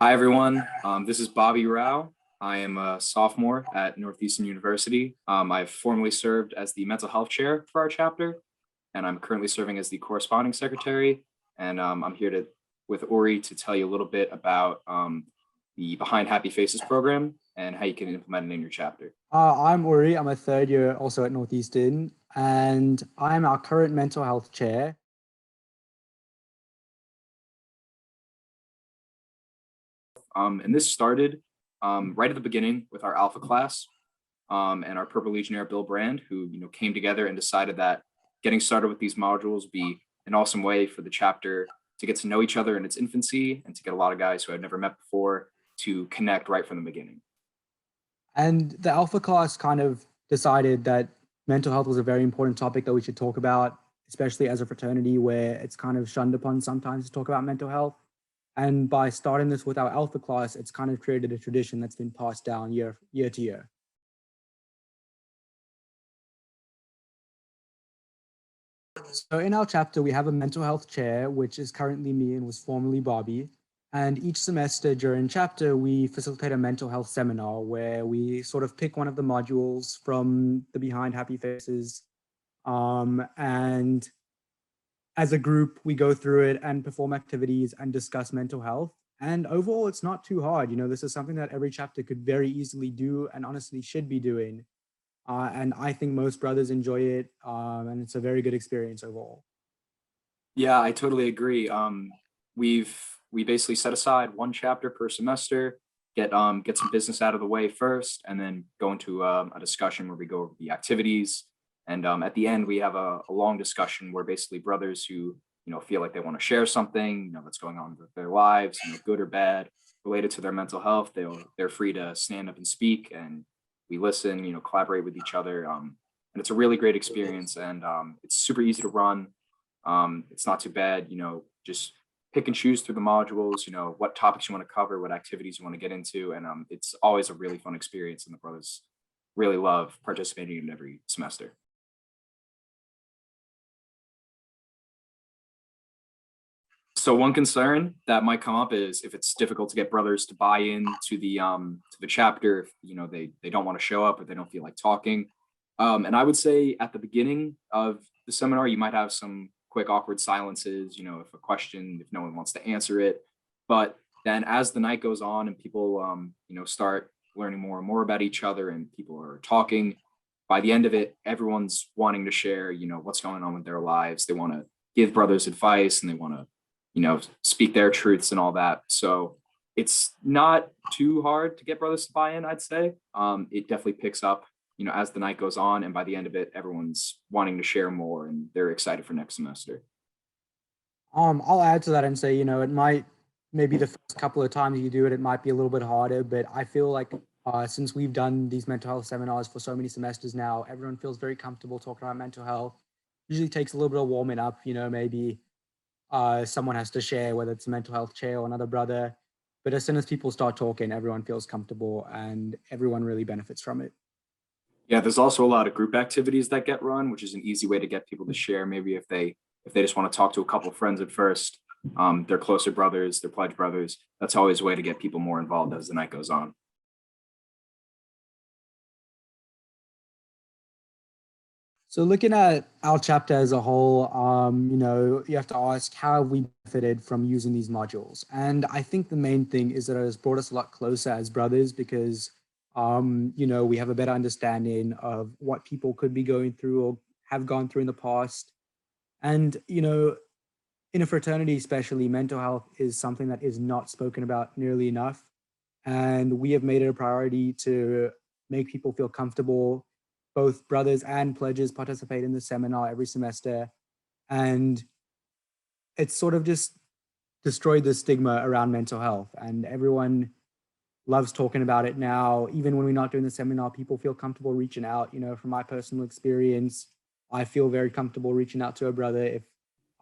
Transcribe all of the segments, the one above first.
Hi, everyone. This is Bobby Rau. I am a sophomore at Northeastern University. I've formerly served as the mental health chair for our chapter, and I'm currently serving as the corresponding secretary. And I'm here with Uri to tell you a little bit about the Behind Happy Faces program and how you can implement it in your chapter. I'm Uri. I'm a third year also at Northeastern, and I'm our current mental health chair. And this started right at the beginning with our Alpha class and our Purple Legionnaire Bill Brand, who came together and decided that getting started with these modules would be an awesome way for the chapter to get to know each other in its infancy and to get a lot of guys who I've never met before to connect right from the beginning. And the Alpha class kind of decided that mental health was a very important topic that we should talk about, especially as a fraternity where it's kind of shunned upon sometimes to talk about mental health. And by starting this with our Alpha class, it's kind of created a tradition that's been passed down year to year. So in our chapter, we have a mental health chair, which is currently me and was formerly Bobby. And each semester during chapter, we facilitate a mental health seminar where we sort of pick one of the modules from the Behind Happy Faces. And as a group, we go through it and perform activities and discuss mental health. And overall, it's not too hard. This is something that every chapter could very easily do and honestly should be doing. And I think most brothers enjoy it, and it's a very good experience overall. Yeah, I totally agree. We basically set aside one chapter per semester, get some business out of the way first, and then go into a discussion where we go over the activities. And at the end, we have a long discussion where basically brothers who feel like they want to share something, that's going on with their lives, good or bad, related to their mental health, they're free to stand up and speak, and we listen, collaborate with each other. And it's a really great experience, and it's super easy to run. It's not too bad, just pick and choose through the modules, what topics you want to cover, what activities you want to get into. And it's always a really fun experience. And the brothers really love participating in every semester. So one concern that might come up is if it's difficult to get brothers to buy in to the chapter, if they don't want to show up or they don't feel like talking. And I would say at the beginning of the seminar, you might have some quick awkward silences, if a question, if no one wants to answer it. But then as the night goes on and people start learning more and more about each other and people are talking, by the end of it, everyone's wanting to share, what's going on with their lives. They want to give brothers advice and they want to, speak their truths and all that. So it's not too hard to get brothers to buy in, I'd say. It definitely picks up as the night goes on, and by the end of it, everyone's wanting to share more and they're excited for next semester. I'll add to that and say, it might, maybe the first couple of times you do it, it might be a little bit harder, but I feel like since we've done these mental health seminars for so many semesters now, everyone feels very comfortable talking about mental health. Usually takes a little bit of warming up, maybe someone has to share, whether it's a mental health chair or another brother. But as soon as people start talking, everyone feels comfortable and everyone really benefits from it. Yeah, there's also a lot of group activities that get run, which is an easy way to get people to share. Maybe if they just want to talk to a couple of friends at first, they're closer brothers, they're pledge brothers. That's always a way to get people more involved as the night goes on. So looking at our chapter as a whole, you have to ask, how have we benefited from using these modules? And I think the main thing is that it has brought us a lot closer as brothers because, we have a better understanding of what people could be going through or have gone through in the past. And, in a fraternity especially, mental health is something that is not spoken about nearly enough. And we have made it a priority to make people feel comfortable. Both brothers and pledges participate in the seminar every semester. And it's sort of just destroyed the stigma around mental health. And everyone loves talking about it now. Even when we're not doing the seminar, people feel comfortable reaching out. From my personal experience, I feel very comfortable reaching out to a brother if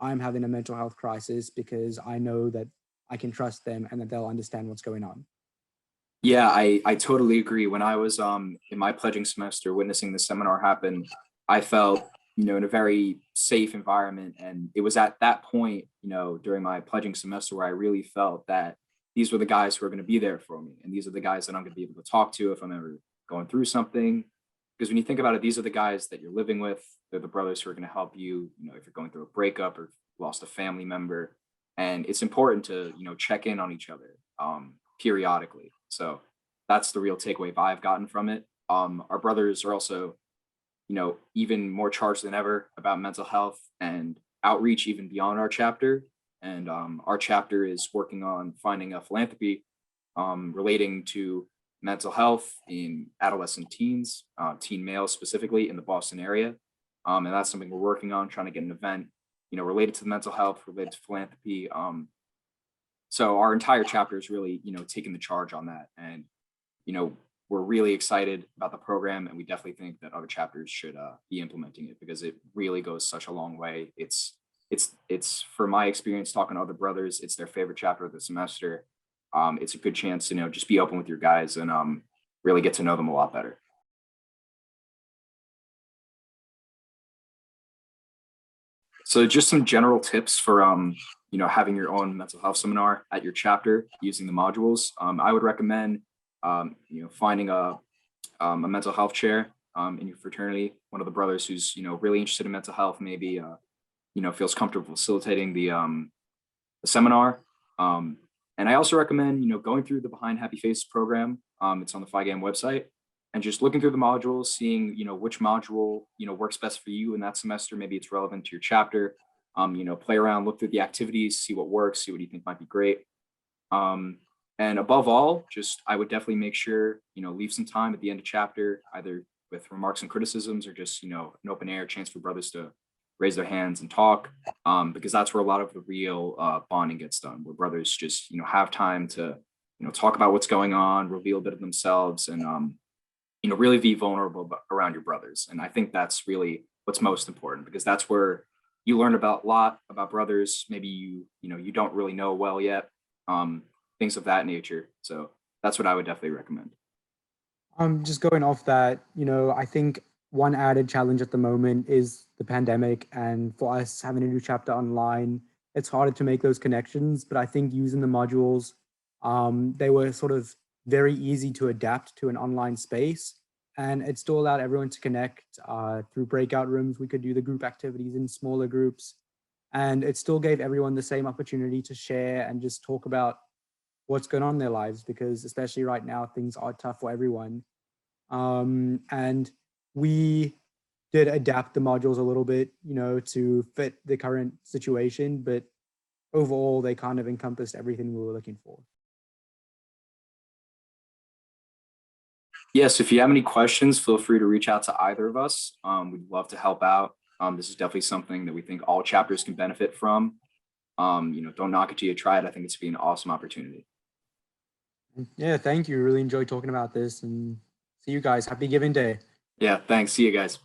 I'm having a mental health crisis because I know that I can trust them and that they'll understand what's going on. Yeah, I totally agree. When I was in my pledging semester witnessing the seminar happen, I felt, in a very safe environment. And it was at that point, during my pledging semester where I really felt that these were the guys who are going to be there for me. And these are the guys that I'm going to be able to talk to if I'm ever going through something. Because when you think about it, these are the guys that you're living with. They're the brothers who are going to help you, if you're going through a breakup or lost a family member. And it's important to, check in on each other periodically. So that's the real takeaway I've gotten from it. Our brothers are also, even more charged than ever about mental health and outreach even beyond our chapter. And our chapter is working on finding a philanthropy relating to mental health in adolescent teens, teen males specifically in the Boston area. And that's something we're working on, trying to get an event, related to mental health, related to philanthropy. So our entire chapter is really, taking the charge on that. And, we're really excited about the program, and we definitely think that other chapters should be implementing it because it really goes such a long way. It's for my experience talking to other brothers, it's their favorite chapter of the semester. It's a good chance to, just be open with your guys and really get to know them a lot better. So just some general tips for, having your own mental health seminar at your chapter using the modules. I would recommend, finding a mental health chair in your fraternity, one of the brothers who's, really interested in mental health, maybe, feels comfortable facilitating the seminar. And I also recommend, going through the Behind Happy Faces program. It's on the FIGAM website, and just looking through the modules, seeing, which module, works best for you in that semester. Maybe it's relevant to your chapter. Play around, look through the activities, see what works, see what you think might be great. And above all, I would definitely make sure, leave some time at the end of chapter, either with remarks and criticisms or just, an open air chance for brothers to raise their hands and talk, because that's where a lot of the real bonding gets done, where brothers just, have time to, talk about what's going on, reveal a bit of themselves, and, really be vulnerable around your brothers. And I think that's really what's most important, because that's where you learn about a lot about brothers. Maybe you don't really know well yet, things of that nature. So that's what I would definitely recommend. Just going off that, I think one added challenge at the moment is the pandemic, and for us having a new chapter online, it's harder to make those connections. But I think using the modules, they were sort of very easy to adapt to an online space, and it still allowed everyone to connect through breakout rooms. We could do the group activities in smaller groups, and it still gave everyone the same opportunity to share and just talk about what's going on in their lives, because especially right now, things are tough for everyone. And we did adapt the modules a little bit, to fit the current situation, but overall, they kind of encompassed everything we were looking for. Yes, if you have any questions, feel free to reach out to either of us. We'd love to help out. This is definitely something that we think all chapters can benefit from. Don't knock it till you try it. I think it's been an awesome opportunity. Yeah, thank you. Really enjoyed talking about this, and see you guys. Happy Giving Day. Yeah, thanks. See you guys.